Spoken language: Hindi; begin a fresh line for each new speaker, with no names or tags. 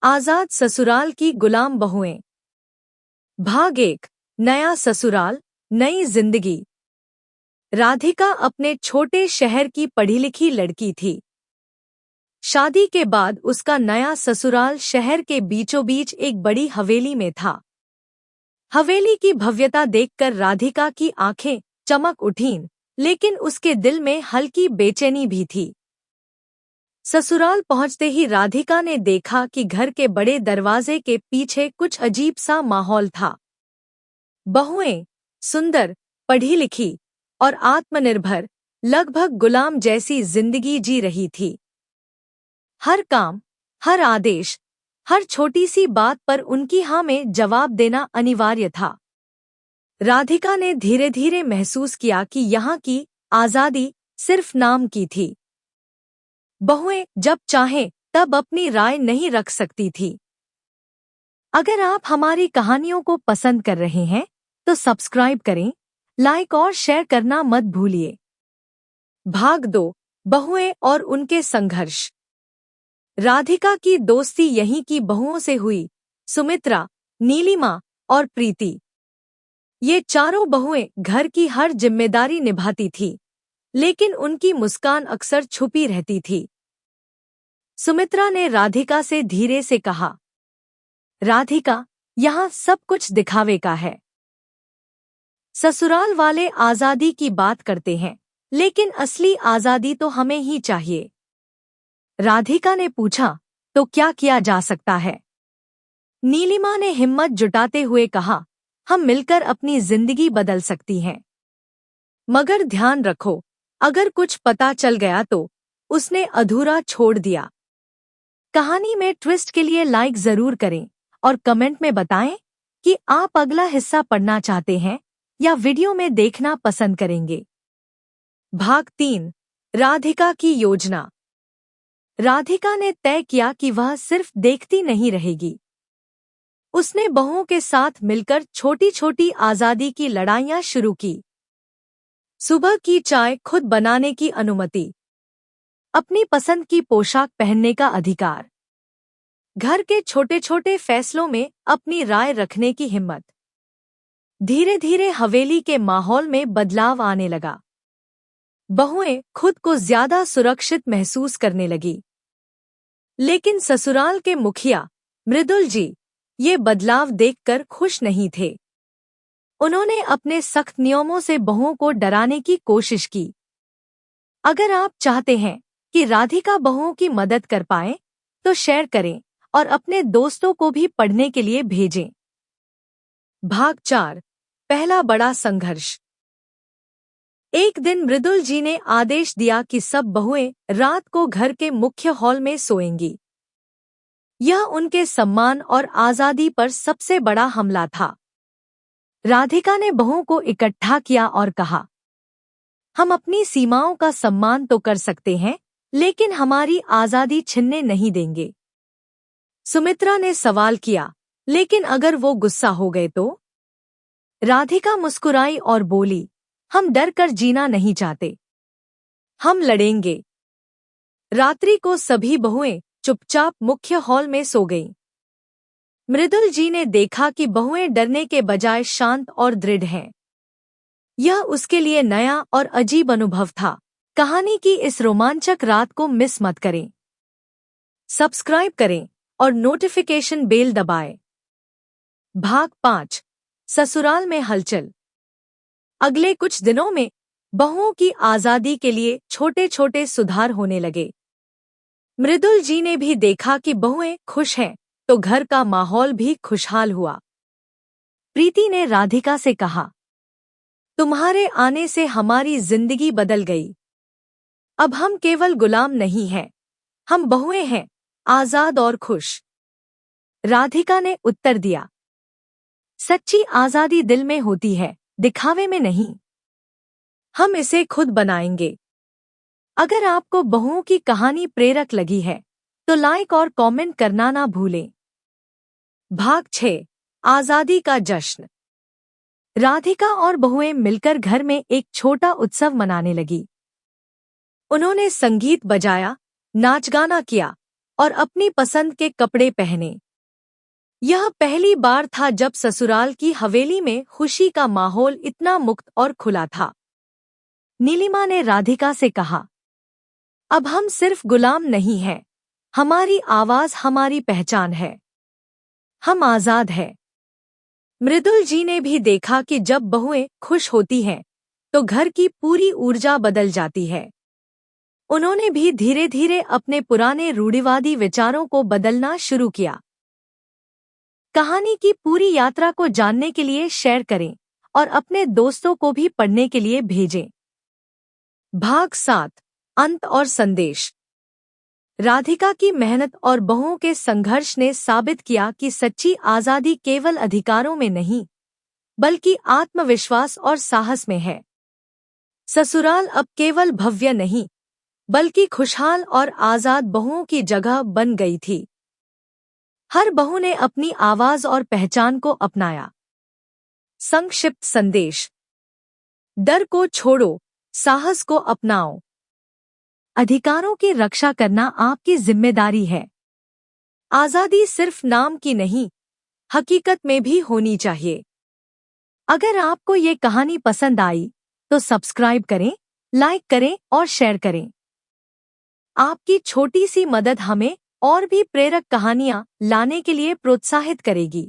आजाद ससुराल की गुलाम बहुएं। भाग 1। नया ससुराल, नई जिंदगी। राधिका अपने छोटे शहर की पढ़ी लिखी लड़की थी। शादी के बाद उसका नया ससुराल शहर के बीचों बीच एक बड़ी हवेली में था। हवेली की भव्यता देखकर राधिका की आंखें चमक उठीं, लेकिन उसके दिल में हल्की बेचैनी भी थी। ससुराल पहुंचते ही राधिका ने देखा कि घर के बड़े दरवाजे के पीछे कुछ अजीब सा माहौल था। बहुएं, सुंदर, पढ़ी लिखी और आत्मनिर्भर, लगभग गुलाम जैसी जिंदगी जी रही थी। हर काम, हर आदेश, हर छोटी सी बात पर उनकी हाँ में जवाब देना अनिवार्य था। राधिका ने धीरे धीरे महसूस किया कि यहाँ की आजादी सिर्फ नाम की थी। बहुएं जब चाहें तब अपनी राय नहीं रख सकती थी। अगर आप हमारी कहानियों को पसंद कर रहे हैं तो सब्सक्राइब करें, लाइक और शेयर करना मत भूलिए। भाग 2। बहुएं और उनके संघर्ष। राधिका की दोस्ती यहीं की बहुओं से हुई, सुमित्रा, नीलिमा और प्रीति। ये चारों बहुएं घर की हर जिम्मेदारी निभाती थी, लेकिन उनकी मुस्कान अक्सर छुपी रहती थी। सुमित्रा ने राधिका से धीरे से कहा, राधिका, यहाँ सब कुछ दिखावे का है। ससुराल वाले आजादी की बात करते हैं, लेकिन असली आजादी तो हमें ही चाहिए। राधिका ने पूछा, तो क्या किया जा सकता है? नीलिमा ने हिम्मत जुटाते हुए कहा, हम मिलकर अपनी जिंदगी बदल सकती हैं। मगर ध्यान रखो, अगर कुछ पता चल गया तो। उसने अधूरा छोड़ दिया। कहानी में ट्विस्ट के लिए लाइक जरूर करें और कमेंट में बताएं कि आप अगला हिस्सा पढ़ना चाहते हैं या वीडियो में देखना पसंद करेंगे। भाग 3। राधिका की योजना। राधिका ने तय किया कि वह सिर्फ देखती नहीं रहेगी। उसने बहुओं के साथ मिलकर छोटी छोटी आजादी की लड़ाइयां शुरू की। सुबह की चाय खुद बनाने की अनुमति, अपनी पसंद की पोशाक पहनने का अधिकार, घर के छोटे छोटे फैसलों में अपनी राय रखने की हिम्मत। धीरे धीरे हवेली के माहौल में बदलाव आने लगा। बहुएं खुद को ज्यादा सुरक्षित महसूस करने लगी। लेकिन ससुराल के मुखिया मृदुल जी ये बदलाव देखकर खुश नहीं थे। उन्होंने अपने सख्त नियमों से बहुओं को डराने की कोशिश की। अगर आप चाहते हैं कि राधिका बहुओं की मदद कर पाए तो शेयर करें और अपने दोस्तों को भी पढ़ने के लिए भेजें। भाग 4। पहला बड़ा संघर्ष। एक दिन मृदुल जी ने आदेश दिया कि सब बहुएं रात को घर के मुख्य हॉल में सोएंगी। यह उनके सम्मान और आजादी पर सबसे बड़ा हमला था। राधिका ने बहुओं को इकट्ठा किया और कहा, हम अपनी सीमाओं का सम्मान तो कर सकते हैं, लेकिन हमारी आजादी छीनने नहीं देंगे। सुमित्रा ने सवाल किया, लेकिन अगर वो गुस्सा हो गए तो? राधिका मुस्कुराई और बोली, हम डर कर जीना नहीं चाहते, हम लड़ेंगे। रात्रि को सभी बहुएं चुपचाप मुख्य हॉल में सो गईं। मृदुल जी ने देखा कि बहुएं डरने के बजाय शांत और दृढ़ हैं। यह उसके लिए नया और अजीब अनुभव था। कहानी की इस रोमांचक रात को मिस मत करें। सब्सक्राइब करें और नोटिफिकेशन बेल दबाएं। भाग 5। ससुराल में हलचल। अगले कुछ दिनों में बहुओं की आजादी के लिए छोटे छोटे सुधार होने लगे। मृदुल जी ने भी देखा कि बहुएं खुश हैं तो घर का माहौल भी खुशहाल हुआ। प्रीति ने राधिका से कहा, तुम्हारे आने से हमारी जिंदगी बदल गई। अब हम केवल गुलाम नहीं हैं, हम बहुएं हैं, आजाद और खुश। राधिका ने उत्तर दिया, सच्ची आजादी दिल में होती है, दिखावे में नहीं। हम इसे खुद बनाएंगे। अगर आपको बहुओं की कहानी प्रेरक लगी है तो लाइक और कमेंट करना ना भूलें। भाग 6। आजादी का जश्न। राधिका और बहुएं मिलकर घर में एक छोटा उत्सव मनाने लगी। उन्होंने संगीत बजाया, नाच गाना किया और अपनी पसंद के कपड़े पहने। यह पहली बार था जब ससुराल की हवेली में खुशी का माहौल इतना मुक्त और खुला था। नीलिमा ने राधिका से कहा, अब हम सिर्फ गुलाम नहीं हैं, हमारी आवाज हमारी पहचान है, हम आजाद हैं। मृदुल जी ने भी देखा कि जब बहुएं खुश होती हैं तो घर की पूरी ऊर्जा बदल जाती है। उन्होंने भी धीरे धीरे अपने पुराने रूढ़िवादी विचारों को बदलना शुरू किया। कहानी की पूरी यात्रा को जानने के लिए शेयर करें और अपने दोस्तों को भी पढ़ने के लिए भेजें। भाग 7, अंत और संदेश। राधिका की मेहनत और बहुओं के संघर्ष ने साबित किया कि सच्ची आजादी केवल अधिकारों में नहीं, बल्कि आत्मविश्वास और साहस में है। ससुराल अब केवल भव्य नहीं, बल्कि खुशहाल और आजाद बहुओं की जगह बन गई थी। हर बहू ने अपनी आवाज और पहचान को अपनाया। संक्षिप्त संदेश। डर को छोड़ो, साहस को अपनाओ। अधिकारों की रक्षा करना आपकी जिम्मेदारी है। आजादी सिर्फ नाम की नहीं, हकीकत में भी होनी चाहिए। अगर आपको ये कहानी पसंद आई तो सब्सक्राइब करें, लाइक करें और शेयर करें। आपकी छोटी सी मदद हमें और भी प्रेरक कहानियां लाने के लिए प्रोत्साहित करेगी।